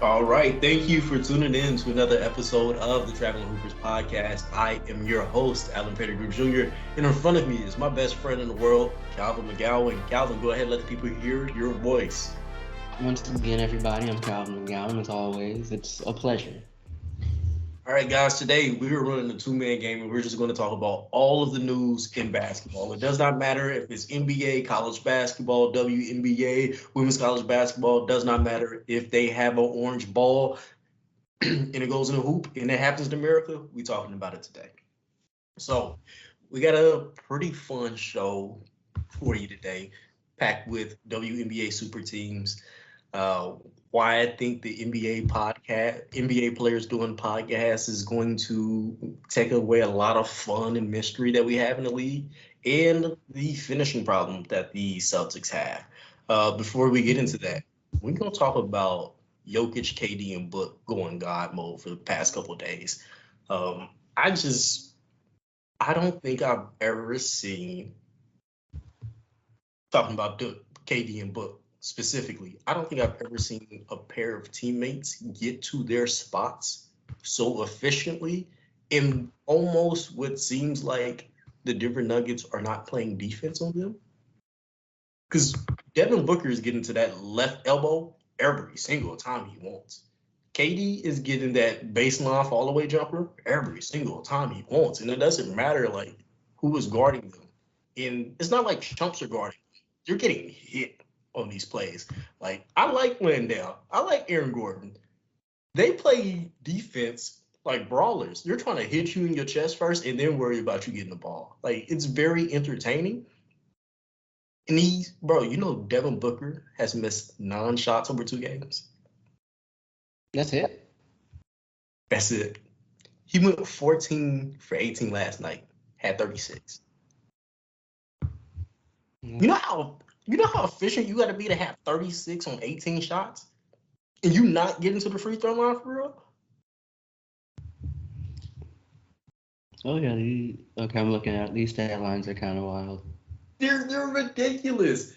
All right. Thank you for tuning in to another episode of the Traveling Hoopers podcast. I am your host, Alan Pettigrew Jr., and in front of me is my best friend in the world, Calvin McGowan. Calvin, go ahead and let the people hear your voice. Once again, everybody, I'm Calvin McGowan. As always, it's a pleasure. All right, guys, today we are running a two-man game, and we're just going to talk about all of the news in basketball. It does not matter if it's NBA, college basketball, WNBA, women's college basketball. It does not matter if they have an orange ball and it goes in a hoop and it happens in America. We're talking about it today. So we got a pretty fun show for you today, packed with WNBA super teams. Why I think the NBA players doing podcasts is going to take away a lot of fun and mystery that we have in the league, and the finishing problem that the Celtics have. Before we get into that, we're gonna talk about Jokic, KD, and Book going God mode for the past couple of days. Um, I I don't think I've ever seen talking about KD and Book specifically. I don't think I've ever seen a pair of teammates get to their spots so efficiently in almost what seems like the Denver Nuggets are not playing defense on them. Because Devin Booker is getting to that left elbow every single time he wants. KD is getting that baseline fall away jumper every single time he wants. And it doesn't matter like who is guarding them. And it's not like chumps are guarding them. You're getting hit on these plays. Like, I like Wendell. I like Aaron Gordon. They play defense like brawlers. They're trying to hit you in your chest first and then worry about you getting the ball. Like, it's very entertaining. And Devin Booker has missed 9 shots over 2 games. That's it? That's it. He went 14 for 18 last night, had 36. You know how efficient you got to be to have 36 on 18 shots, and you not getting to the free throw line for real? Oh yeah, okay. I'm looking at these stat lines are kind of wild. They're ridiculous.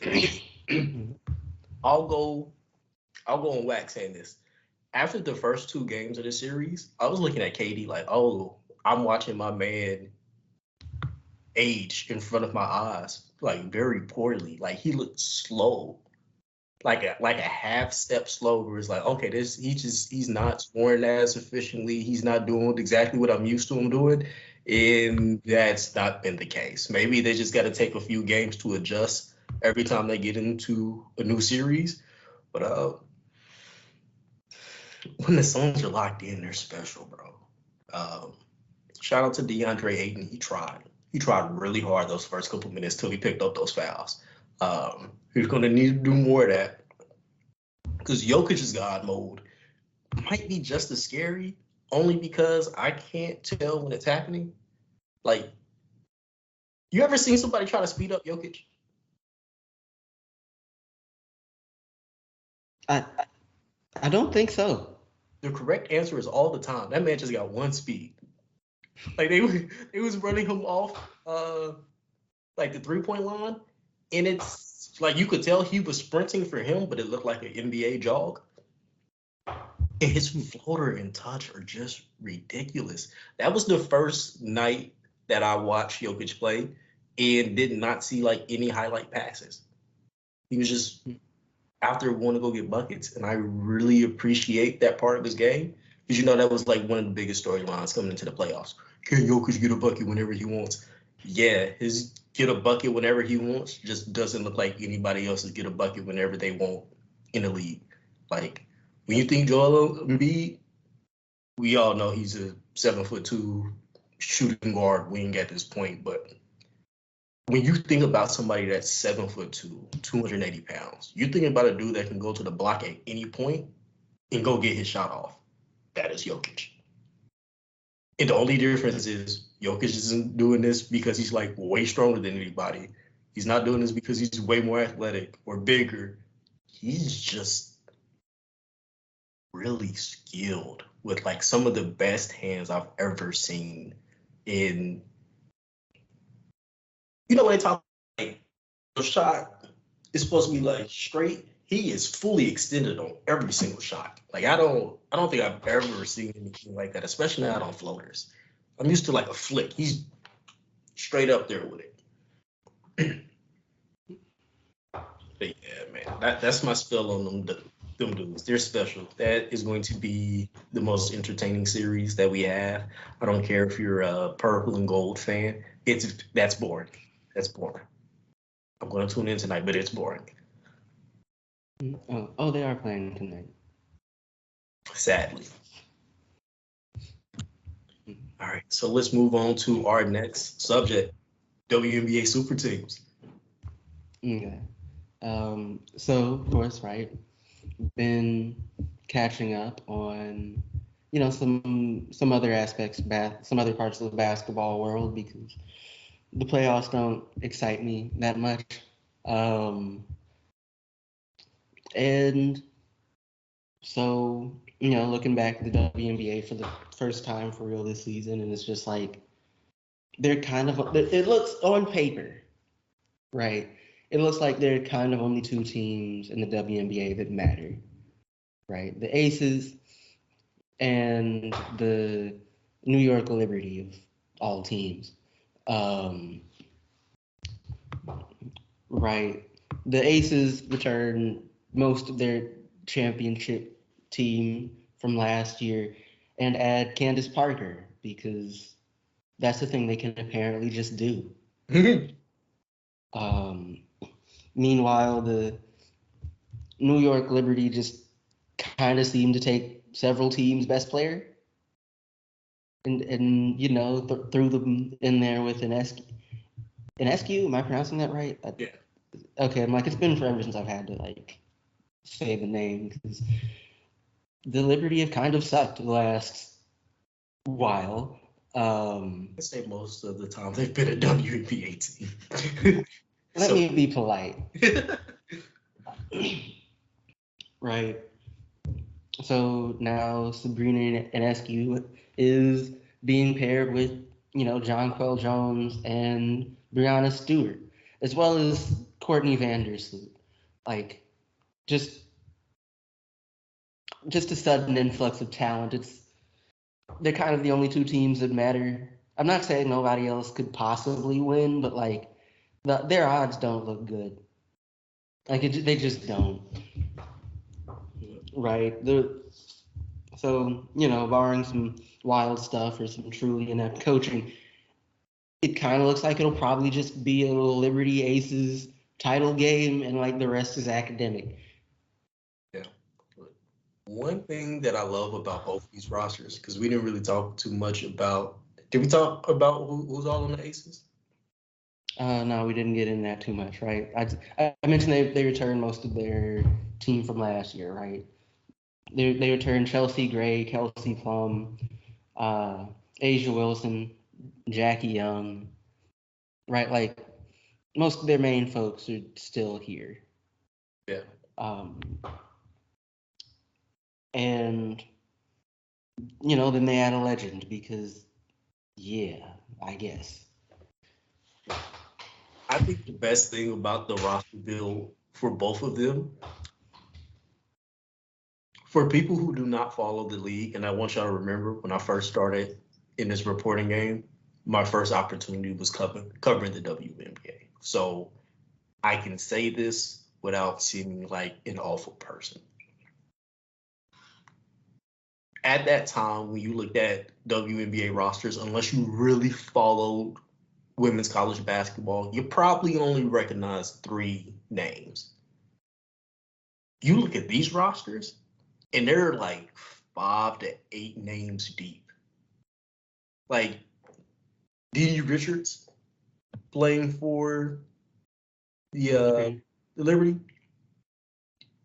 I'll go on wax saying this. After the first 2 games of the series, I was looking at KD like, oh, I'm watching my man age in front of my eyes, like very poorly. Like he looked slow, like a half step slow. Where it's like, okay, he's not scoring as efficiently. He's not doing exactly what I'm used to him doing, and that's not been the case. Maybe they just got to take a few games to adjust every time they get into a new series. But when the Suns are locked in, they're special, bro. Shout out to DeAndre Ayton. He tried really hard those first couple minutes till he picked up those fouls. He's going to need to do more of that because Jokic's God mode might be just as scary only because I can't tell when it's happening. Like, you ever seen somebody try to speed up Jokic? I don't think so. The correct answer is all the time. That man just got one speed. Like they was running him off like the 3-point line, and it's like you could tell he was sprinting for him, but it looked like an NBA jog. And his floater and touch are just ridiculous. That was the first night that I watched Jokic play and did not see like any highlight passes. He was just out there wanting to go get buckets, and I really appreciate that part of his game. Because that was like one of the biggest storylines coming into the playoffs. Can Jokic get a bucket whenever he wants? Yeah, his get a bucket whenever he wants just doesn't look like anybody else's get a bucket whenever they want in the league. Like, when you think Joel Embiid, we all know he's a 7'2" shooting guard wing at this point. But when you think about somebody that's 7'2", 280 pounds, you're thinking about a dude that can go to the block at any point and go get his shot off. That is Jokic. And the only difference is Jokic isn't doing this because he's like way stronger than anybody. He's not doing this because he's way more athletic or bigger. He's just really skilled with like some of the best hands I've ever seen. In when they talk like the shot is supposed to be like straight, he is fully extended on every single shot. Like I don't think I've ever seen anything like that, especially not on floaters. I'm used to like a flick. He's straight up there with it. But yeah, man, that's my spell on them dudes. They're special. That is going to be the most entertaining series that we have. I don't care if you're a purple and gold fan. That's boring. That's boring. I'm going to tune in tonight, but it's boring. Oh, they are playing tonight. Sadly. All right, so let's move on to our next subject: WNBA super teams. Okay. So of course, right, been catching up on, some other aspects, some other parts of the basketball world because the playoffs don't excite me that much. And so, looking back at the WNBA for the first time for real this season, and it's just like they're kind of, it looks on paper, right? It looks like there are kind of only two teams in the WNBA that matter, right? The Aces and the New York Liberty of all teams. Right. The Aces returned most of their championship team from last year and add Candace Parker because that's the thing they can apparently just do. Meanwhile, the New York Liberty just kind of seemed to take several teams' best player and threw them in there with an SQ. Am I pronouncing that right? Yeah. Okay, I'm like, it's been forever since I've had to like say the name because the Liberty have kind of sucked the last while. I say most of the time they've been a WNBA team. Let me be polite. Right. So now Sabrina Ionescu is being paired with, Jonquel Jones and Brianna Stewart, as well as Courtney Vandersloot. Like, just a sudden influx of talent. They're kind of the only two teams that matter. I'm not saying nobody else could possibly win, but like their odds don't look good. Like they just don't. Right. So barring some wild stuff or some truly inept coaching, it kind of looks like it'll probably just be a little Liberty Aces title game, and like the rest is academic. Yeah. One thing that I love about both these rosters, because we didn't really talk too much about. Did we talk about who's all on the Aces? No, we didn't get in that too much, right? I mentioned they returned most of their team from last year, right? They returned Chelsea Gray, Kelsey Plum, Asia Wilson, Jackie Young, right? Like most of their main folks are still here. Yeah. And then they add a legend because, yeah, I guess. I think the best thing about the roster build for both of them, for people who do not follow the league, and I want y'all to remember when I first started in this reporting game, my first opportunity was covering the WNBA. So I can say this without seeming like an awful person. At that time, when you looked at WNBA rosters, unless you really followed women's college basketball, you probably only recognize 3 names. You look at these rosters, and they're like 5 to 8 names deep. Like Dee Richards playing for the Liberty.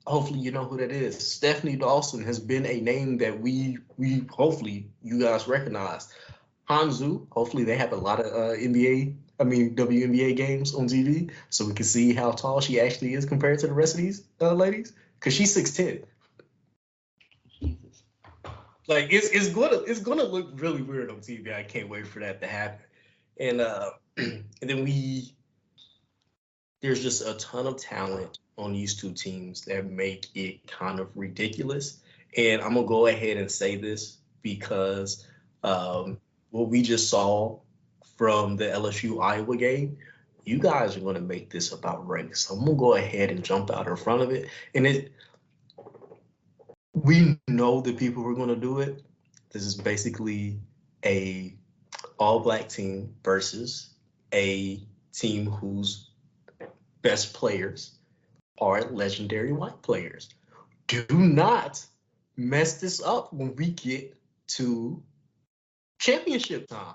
Hopefully you know who that is. Stephanie Dawson has been a name that we hopefully you guys recognize. Hanzu, hopefully they have a lot of WNBA games on TV, so we can see how tall she actually is compared to the rest of these ladies. Because she's 6'10". Jesus. Like it's gonna look really weird on TV. I can't wait for that to happen. And and then there's just a ton of talent on these two teams that make it kind of ridiculous. And I'm gonna go ahead and say this because what we just saw from the LSU Iowa game, you guys are gonna make this about race. I'm gonna go ahead and jump out in front of it. And we know the people who are gonna do it. This is basically a all-black team versus a team whose best players are legendary white players. Do not mess this up when we get to championship time.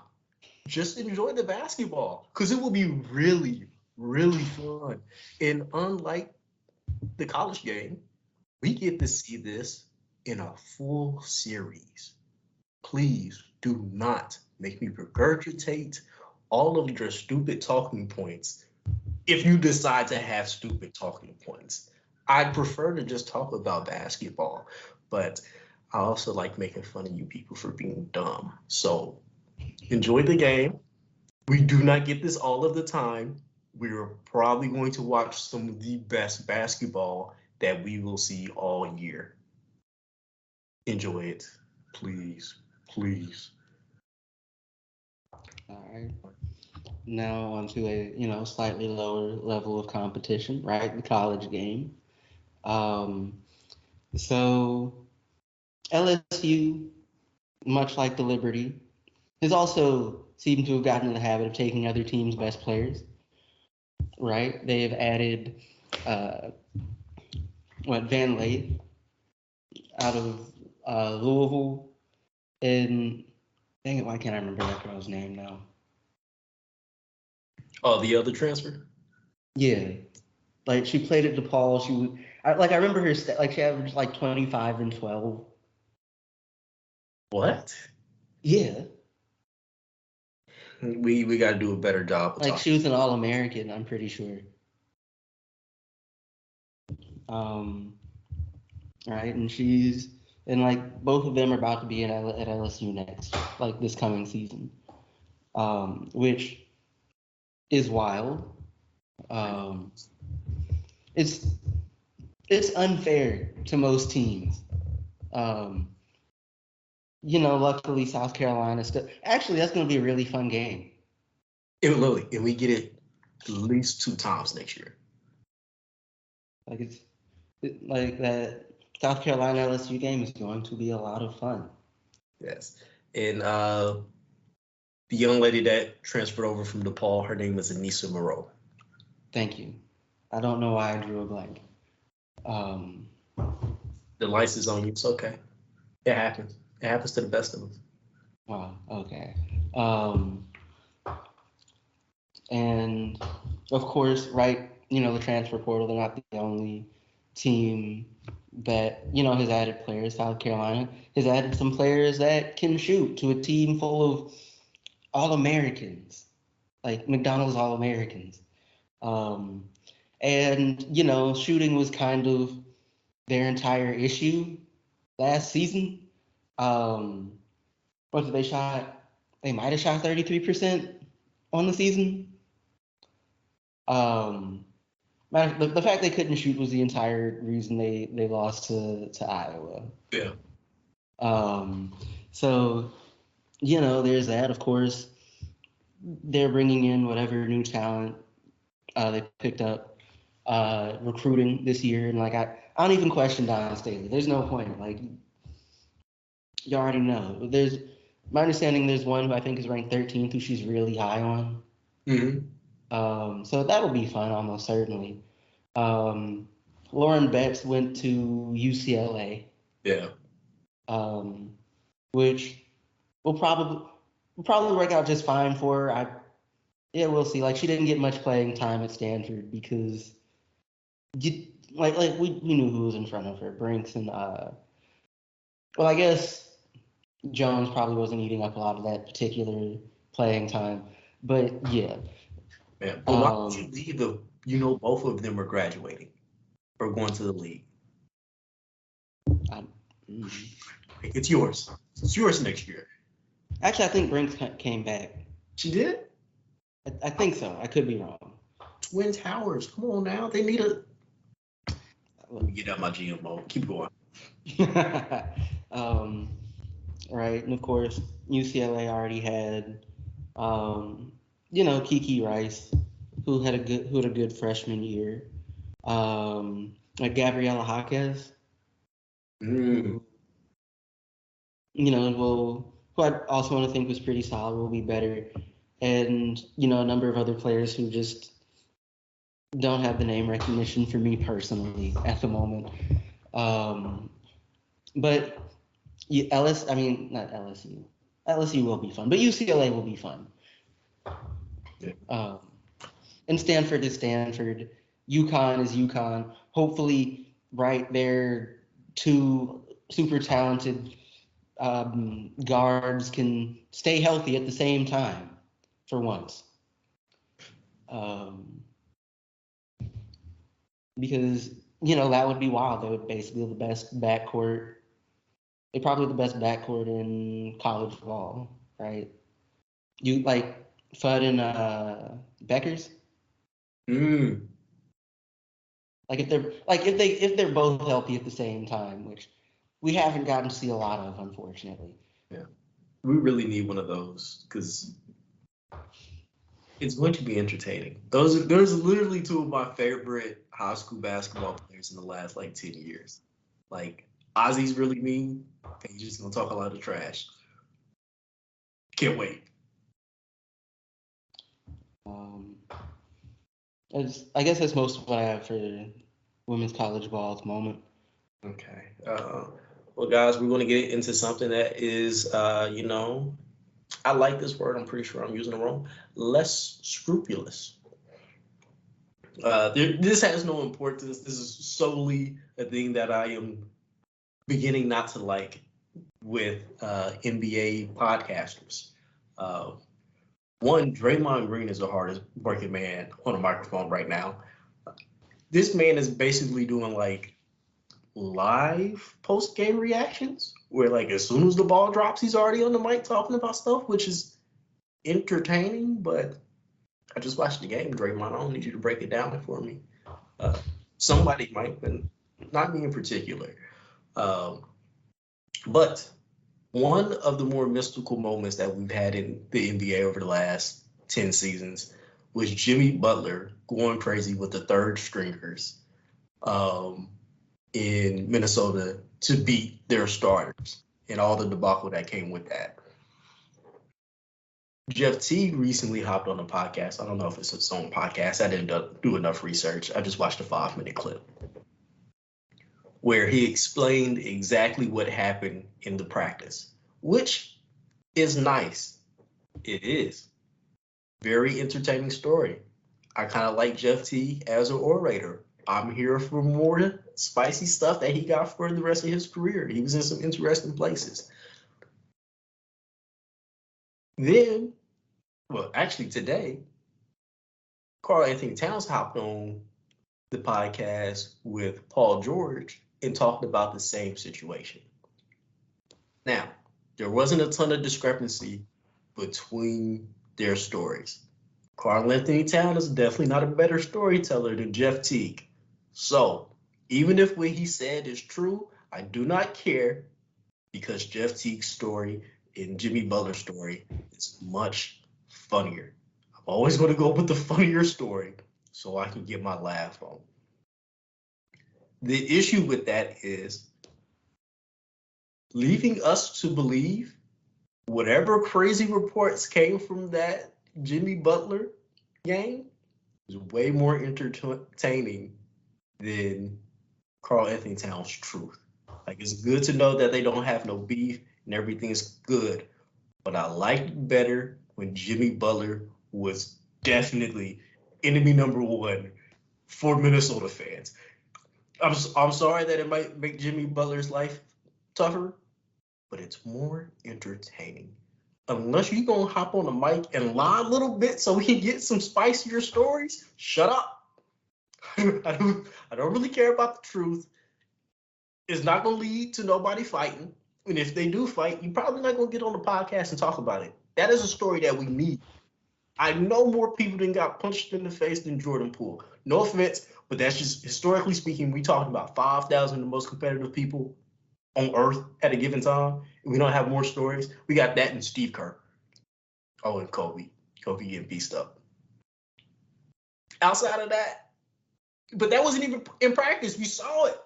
Just enjoy the basketball because it will be really, really fun. And unlike the college game, we get to see this in a full series. Please do not make me regurgitate all of your stupid talking points if you decide to have stupid talking points. I'd prefer to just talk about basketball, but I also like making fun of you people for being dumb. So enjoy the game. We do not get this all of the time. We're probably going to watch some of the best basketball that we will see all year. Enjoy it, please, please. All right. Now onto a slightly lower level of competition, right? The college game. So LSU, much like the Liberty, has also seemed to have gotten in the habit of taking other teams' best players, right? They have added Van Late out of Louisville, and dang it, why can't I remember that girl's name now? Oh, the other transfer? Yeah, like she played at DePaul. I remember her she averaged like 25 and 12. What? Yeah, We got to do a better job of like talking. she was an All-American, I'm pretty sure. Right, and like both of them are about to be at LSU next, like this coming season, which is wild. It's unfair to most teams. Luckily South Carolina still. Actually, that's going to be a really fun game. And we get it at least 2 times next year. Like like that South Carolina LSU game is going to be a lot of fun. Yes, and the young lady that transferred over from DePaul, her name is Anissa Moreau. Thank you. I don't know why I drew a blank. The license on you. It's okay. It happens. It happens to the best of us. Wow. Okay. And of course, right? The transfer portal. They're not the only team that has added players. South Carolina has added some players that can shoot to a team full of All-Americans, like McDonald's All-Americans. And shooting was kind of their entire issue last season. What did they shot? They might have shot 33% on the season. The fact they couldn't shoot was the entire reason they lost to Iowa. Yeah. So there's that. Of course, they're bringing in whatever new talent they picked up recruiting this year, and I don't even question Don Staley. There's no point. Like you already know. There's my understanding. There's one who I think is ranked 13th, who she's really high on. Mm-hmm. So that'll be fun, almost certainly. Lauren Betts went to UCLA. Yeah. Which will probably work out just fine for her. We'll see. Like she didn't get much playing time at Stanford because we knew who was in front of her, Brinks and I guess Jones probably wasn't eating up a lot of that particular playing time, but yeah. Yeah. But why don't you leave both of them are graduating or going to the league? It's yours. It's yours next year. Actually, I think Brinks came back. She did? I think so. I could be wrong. Twin Towers. Come on now. They need a Let me get out my GM mode. Keep going. Right, and of course UCLA already had, Kiki Rice, who had a good freshman year. Like Gabriela Jaquez, Mm. who I also want to think was pretty solid, will be better, and a number of other players who just don't have the name recognition for me personally at the moment. But I mean, not LSU. LSU will be fun, but UCLA will be fun. Yeah. And Stanford is Stanford. UConn is UConn. Hopefully, right, they're two super talented guards can stay healthy at the same time for once. Because, that would be wild. They would basically the best backcourt. They're probably the best backcourt in college ball, right? You like Fudd and Beckers? Mm. Like if they're both healthy at the same time, which we haven't gotten to see a lot of, unfortunately. Yeah. We really need one of those because it's going to be entertaining. Those are literally two of my favorite high school basketball players in the last 10 years. Like Ozzy's really mean, and he's just gonna talk a lot of trash. Can't wait. I guess that's most of what I have for women's college ball at the moment. Okay. Well, guys, we're going to get into something that is, I like this word. I'm pretty sure I'm using it wrong. Less scrupulous. This has no importance. This is solely a thing that I am beginning not to like with NBA podcasters. One, Draymond Green is the hardest working man on a microphone right now. This man is basically doing live post game reactions where as soon as the ball drops, he's already on the mic talking about stuff, which is entertaining. But I just watched the game, Draymond. I don't need you to break it down for me. Somebody might, but not me in particular. But one of the more mystical moments that we've had in the NBA over the last 10 seasons was Jimmy Butler going crazy with the third stringers in Minnesota to beat their starters and all the debacle that came with that. Jeff Teague recently hopped on a podcast. I don't know if it's his own podcast. I didn't do enough research. I just watched a 5-minute clip where he explained exactly what happened in the practice, which is nice. It is. Very entertaining story. I kind of like Jeff Teague as an orator. I'm here for more spicy stuff that he got for the rest of his career. He was in some interesting places. Then, well, actually today, Karl-Anthony Towns hopped on the podcast with Paul George and talked about the same situation. Now, there wasn't a ton of discrepancy between their stories. Karl-Anthony Towns is definitely not a better storyteller than Jeff Teague. So, even if what he said is true, I do not care because Jeff Teague's story and Jimmy Butler's story is much funnier. I'm always going to go with the funnier story so I can get my laugh on. The issue with that is leaving us to believe whatever crazy reports came from that Jimmy Butler game is way more entertaining than Karl-Anthony Towns' truth. It's good to know that they don't have no beef and everything's good, but I liked it better when Jimmy Butler was definitely enemy number one for Minnesota fans. I'm sorry that it might make Jimmy Butler's life tougher, but it's more entertaining. Unless you're going to hop on the mic and lie a little bit so we can get some spicier stories, shut up. I don't really care about the truth. It's not going to lead to nobody fighting. And if they do fight, you're probably not going to get on the podcast and talk about it. That is a story that we need. I know more people than got punched in the face than Jordan Poole. No offense, But that's just historically speaking. We talked about 5,000 of the most competitive people on Earth at a given time. And we don't have more stories. We got that in Steve Kerr. Oh, and Kobe. Kobe getting beast up. Outside of that, but that wasn't even in practice. We saw it.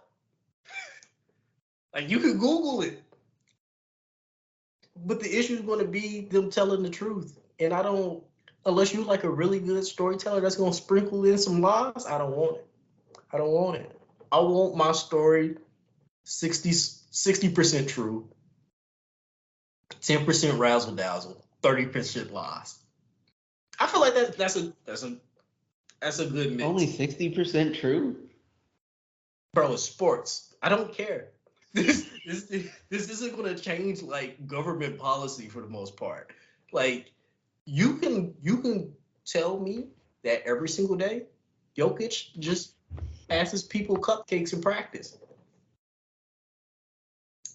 Like, you could Google it. But the issue is going to be them telling the truth. And I don't, unless you're like a really good storyteller that's going to sprinkle in some lies, I don't want it. I don't want it. I want my story 60% true, 10% razzle dazzle, 30% lies. I feel like that's a good mix. Only 60% true? Bro, it's sports. I don't care. This isn't going to change like government policy for the most part. Like, you can tell me that every single day Jokic just passes people cupcakes in practice.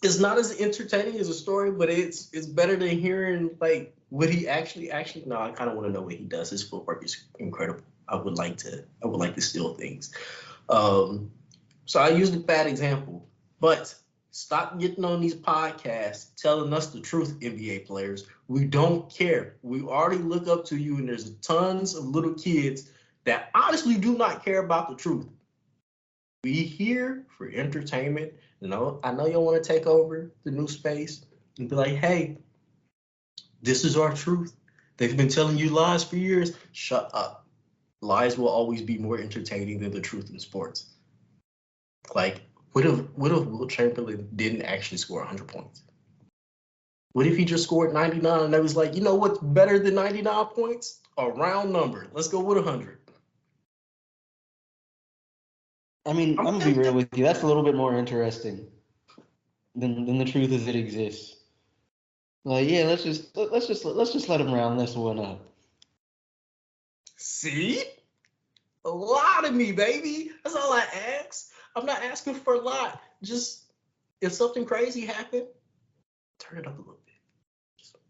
It's not as entertaining as a story, but it's better than hearing like what he actually. No, I kind of want to know what he does. His footwork is incredible. I would like to steal things. So I used a bad example, but stop getting on these podcasts telling us the truth, NBA players. We don't care. We already look up to you, and there's tons of little kids that honestly do not care about the truth. We here for entertainment. I know y'all want to take over the new space and be like, hey, this is our truth. They've been telling you lies for years. Shut up. Lies will always be more entertaining than the truth in sports. Like, what if Will Chamberlain didn't actually score 100 points? What if he just scored 99 and I was like, you know what's better than 99 points? A round number. Let's go with 100. I mean, I'm gonna be real with you. That's a little bit more interesting than the truth as it exists. Like, yeah, let's just let him round this one up. See? A lot of me, baby. That's all I ask. I'm not asking for a lot. Just if something crazy happened, turn it up a little bit.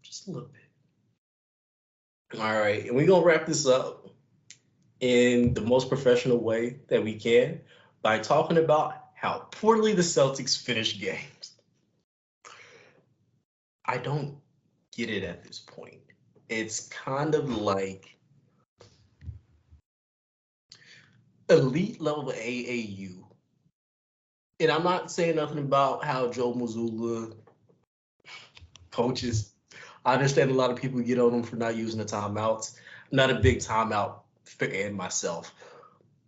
Just a little bit. All right, and we're gonna wrap this up in the most professional way that we can by talking about how poorly the Celtics finish games. I don't get it at this point. It's kind of like elite level AAU. And I'm not saying nothing about how Joe Mazzulla coaches. I understand a lot of people get on him for not using the timeouts. I'm not a big timeout fan myself.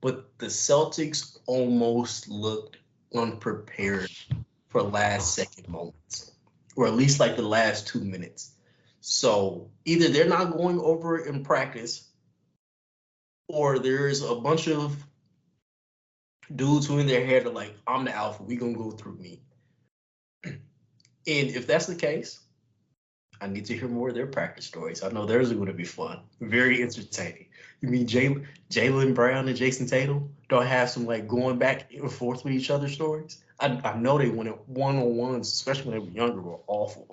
But the Celtics almost looked unprepared for last second moments, or at least like the last 2 minutes. So either they're not going over it in practice, or there's a bunch of dudes who in their head are like, I'm the alpha, we gonna go through me. And if that's the case, I need to hear more of their practice stories. I know theirs are going to be fun, very entertaining. You mean Jaylen Brown and Jason Tatum don't have some like going back and forth with each other stories? I know they went one-on-ones, especially when they were younger, were awful.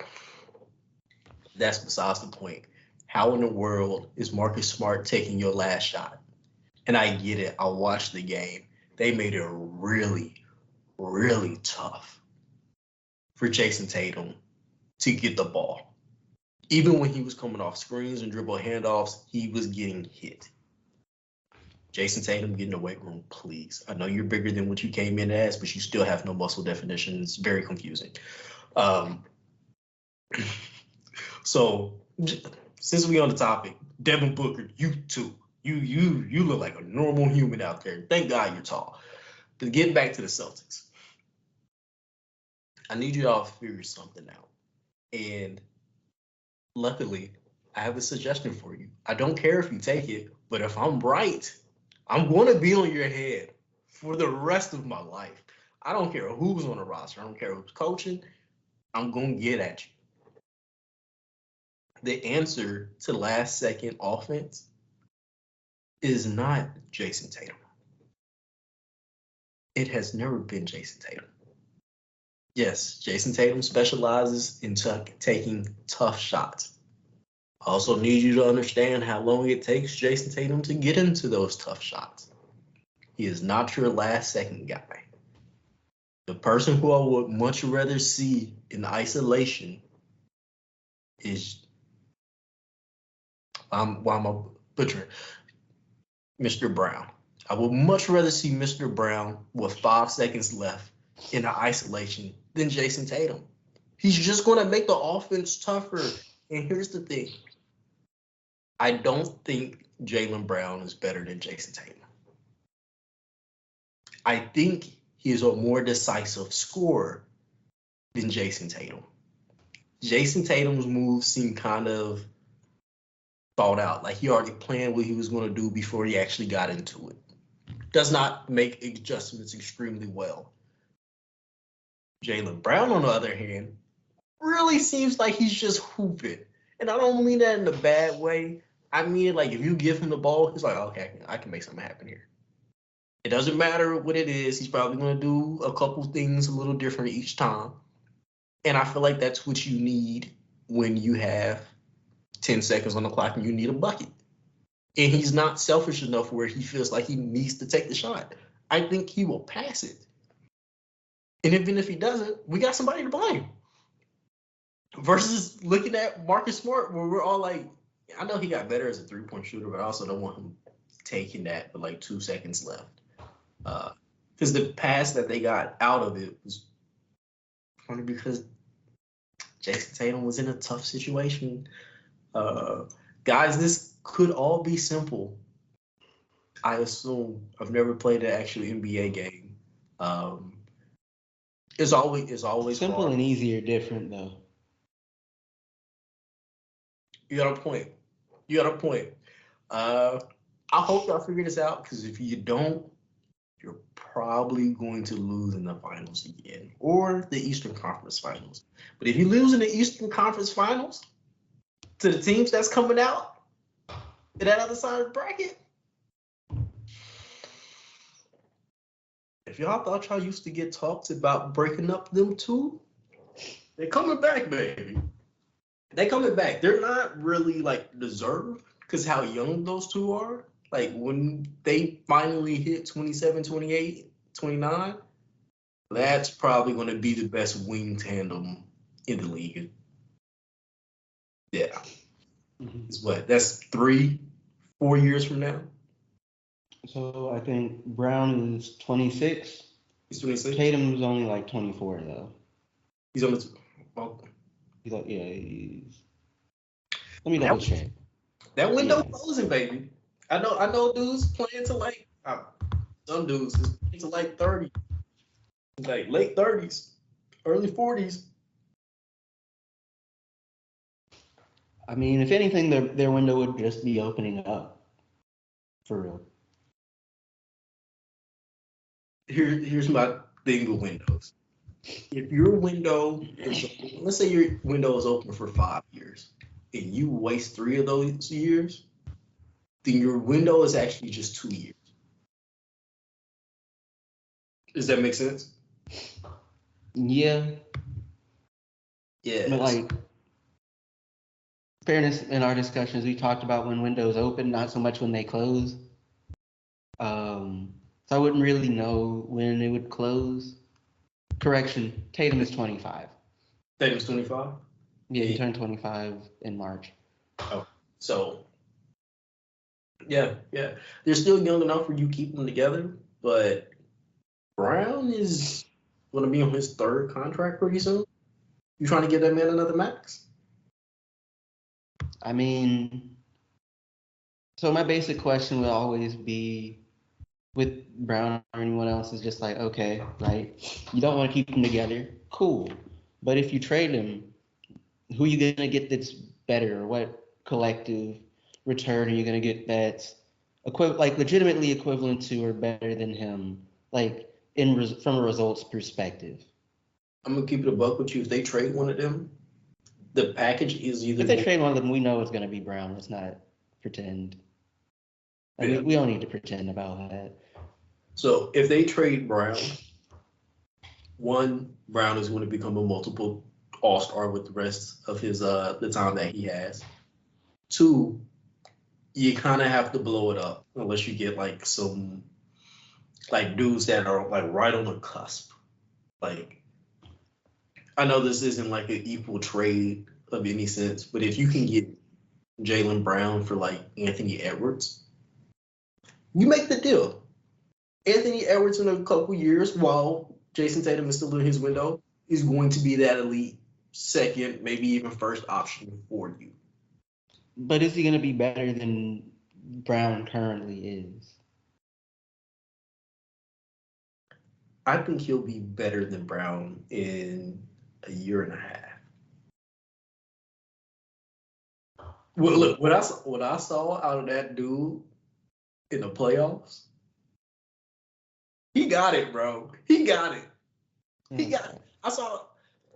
That's besides the point. How in the world is Marcus Smart taking your last shot? And I get it. I watched the game. They made it really, really tough for Jason Tatum to get the ball. Even when he was coming off screens and dribble handoffs, he was getting hit. Jason Tatum, get in the weight room, please. I know you're bigger than what you came in as, but you still have no muscle definition. It's very confusing. So since we on the topic, Devin Booker, you too. You look like a normal human out there. Thank God you're tall. But getting back to the Celtics, I need you all to figure something out. And luckily, I have a suggestion for you. I don't care if you take it, but if I'm right, I'm going to be on your head for the rest of my life. I don't care who's on the roster. I don't care who's coaching. I'm going to get at you. The answer to last second offense is not Jason Tatum. It has never been Jason Tatum. Yes, Jason Tatum specializes in taking tough shots. I also need you to understand how long it takes Jason Tatum to get into those tough shots. He is not your last second guy. The person who I would much rather see in isolation is why am I butchering? Mr. Brown. I would much rather see Mr. Brown with 5 seconds left in isolation than Jason Tatum. He's just going to make the offense tougher. And here's the thing. I don't think Jaylen Brown is better than Jason Tatum. I think he is a more decisive scorer than Jason Tatum. Jason Tatum's moves seem kind of thought out. Like he already planned what he was going to do before he actually got into it. Does not make adjustments extremely well. Jaylen Brown, on the other hand, really seems like he's just hooping. And I don't mean that in a bad way. I mean, like, if you give him the ball, he's like, okay, I can make something happen here. It doesn't matter what it is. He's probably going to do a couple things a little different each time. And I feel like that's what you need when you have 10 seconds on the clock and you need a bucket. And he's not selfish enough where he feels like he needs to take the shot. I think he will pass it. And even if he doesn't, we got somebody to blame. Versus looking at Marcus Smart, where we're all like, I know he got better as a three-point shooter, but I also don't want him taking that with like 2 seconds left. Because the pass that they got out of it was funny because Jason Tatum was in a tough situation. Guys, this could all be simple. I assume. I've never played an actual NBA game. It's always simple hard. and easier, different though. You got a point. I hope y'all figure this out because if you don't, you're probably going to lose in the finals again or the Eastern Conference Finals. But if you lose in the Eastern Conference Finals to the teams that's coming out to that other side of the bracket, if y'all thought y'all used to get talked about breaking up them two, they're coming back, baby. They're coming back. They're not really like deserved because how young those two are. Like when they finally hit 27, 28, 29, that's probably going to be the best wing tandem in the league. Yeah. It's what? That's 3-4 years from now? So I think Brown is 26. He's 26? Tatum's only like 24 though. He's on the well, He's like, yeah, he's. Let me double check. That window closing, baby. I know dudes playing to like some dudes is playing to like 30. Like late 30s, early 40s. I mean, if anything, their window would just be opening up. For real. Here's my thing with windows. If your window is, let's say your window is open for 5 years, and you waste 3 of those years, then your window is actually just 2 years. Does that make sense? Yeah. Yeah. But like, fairness in our discussions, we talked about when windows open, not so much when they close. So I wouldn't really know when it would close. Correction, Tatum is 25. Tatum's 25? Yeah, he turned 25 in March. Oh, so yeah. They're still young enough where you keep them together, but Brown is going to be on his 3rd contract pretty soon. You trying to give that man another max? I mean, so my basic question will always be with Brown or anyone else is just like, okay, right? You don't want to keep them together. Cool. But if you trade them, who are you going to get that's better? What collective return are you going to get that's legitimately equivalent to or better than him, like from a results perspective? I'm going to keep it a buck with you. If they trade one of them, the package is either... If they trade one of them, we know it's going to be Brown. Let's not pretend. Yeah. We don't need to pretend about that. So if they trade Brown, one, Brown is going to become a multiple all-star with the rest of his the time that he has. 2, you kind of have to blow it up unless you get like some like dudes that are like right on the cusp. Like, I know this isn't like an equal trade of any sense, but if you can get Jaylen Brown for like Anthony Edwards, you make the deal. Anthony Edwards in a couple years, while Jason Tatum is still in his window, is going to be that elite second, maybe even first option for you. But is he going to be better than Brown currently is? I think he'll be better than Brown in a year and a half. Well, look, what I saw out of that dude in the playoffs, he got it, bro. He got it. He got it. I saw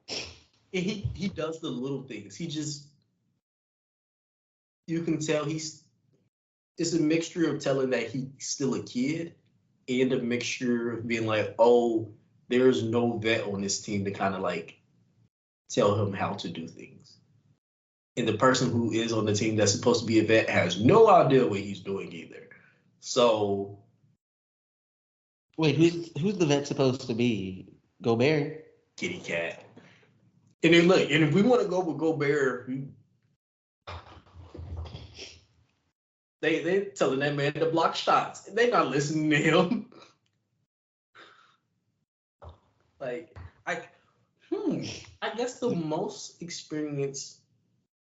it. He does the little things. He just, you can tell it's a mixture of telling that he's still a kid and a mixture of being like, oh, there's no vet on this team to kind of like tell him how to do things. And the person who is on the team that's supposed to be a vet has no idea what he's doing either. So, wait, who's the vet supposed to be? Gobert? Kitty Cat. And then look, and if we want to go with Gobert, they telling that man to block shots. They not listening to him. Like, I guess the most experience.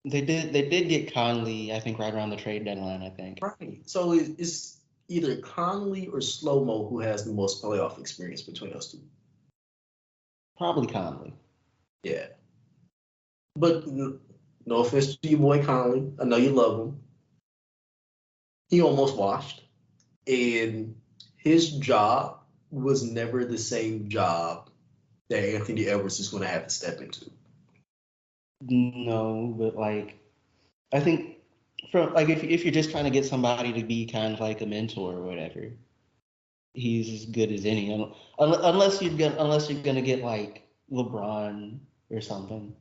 They did get Conley, I think, right around the trade deadline, I think. Right. So it's either Conley or Slow-Mo who has the most playoff experience between those two. Probably Conley. Yeah. But no offense to your boy Conley. I know you love him. He almost washed. And his job was never the same job that Anthony Edwards is going to have to step into. No, but like, I think from like if you're just trying to get somebody to be kind of like a mentor or whatever, he's as good as any. Unless you're gonna get like LeBron or something.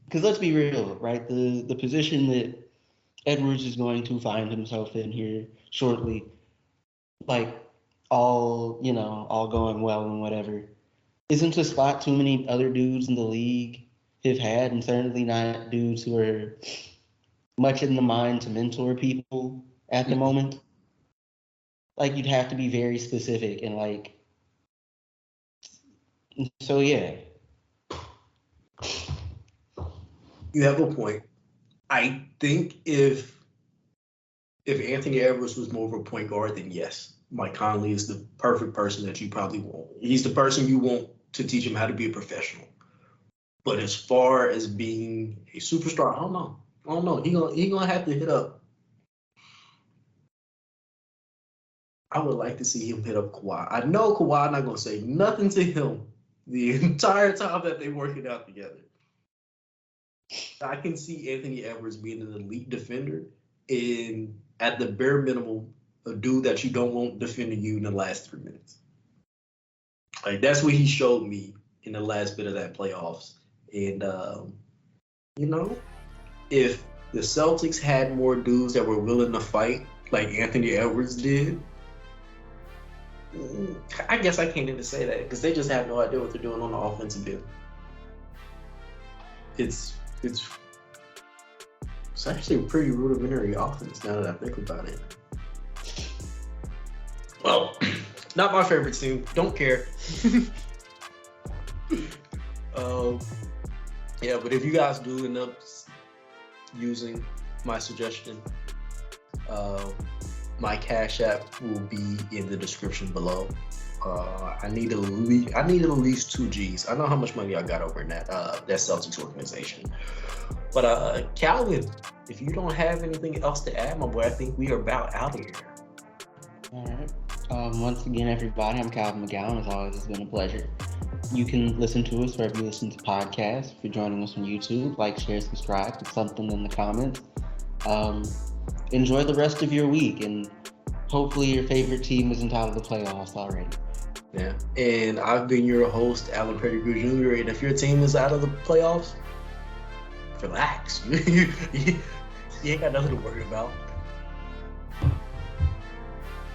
Because let's be real, right? The position that Edwards is going to find himself in here shortly, like all going well and whatever, isn't a spot too many other dudes in the league have had, and certainly not dudes who are much in the mind to mentor people at the moment. Like, you'd have to be very specific and like, so yeah. You have a point. I think if Anthony Edwards was more of a point guard, then yes, Mike Conley is the perfect person that you probably want. He's the person you want to teach him how to be a professional. But as far as being a superstar, I don't know. He gonna have to hit up. I would like to see him hit up Kawhi. I know Kawhi not gonna say nothing to him the entire time that they're working out together. I can see Anthony Edwards being an elite defender and at the bare minimum, a dude that you don't want defending you in the last 3 minutes. Like, that's what he showed me in the last bit of that playoffs. And, if the Celtics had more dudes that were willing to fight like Anthony Edwards did, I guess I can't even say that because they just have no idea what they're doing on the offensive end. It's actually a pretty rudimentary offense now that I think about it. Well, not my favorite team. Don't care. Yeah, but if you guys do end up using my suggestion, my Cash App will be in the description below. I need at least 2 G's. I know how much money I got over in that Celtics organization. But Calvin, if you don't have anything else to add, my boy, I think we are about out of here. All right. Once again, everybody, I'm Calvin McGowan. As always, it's been a pleasure. You can listen to us wherever you listen to podcasts. If you're joining us on YouTube, like, share, subscribe, put something in the comments. Enjoy the rest of your week, and hopefully your favorite team isn't out of the playoffs already. Yeah, and I've been your host, Alan Pettigrew Jr., and if your team is out of the playoffs, relax. You ain't got nothing to worry about.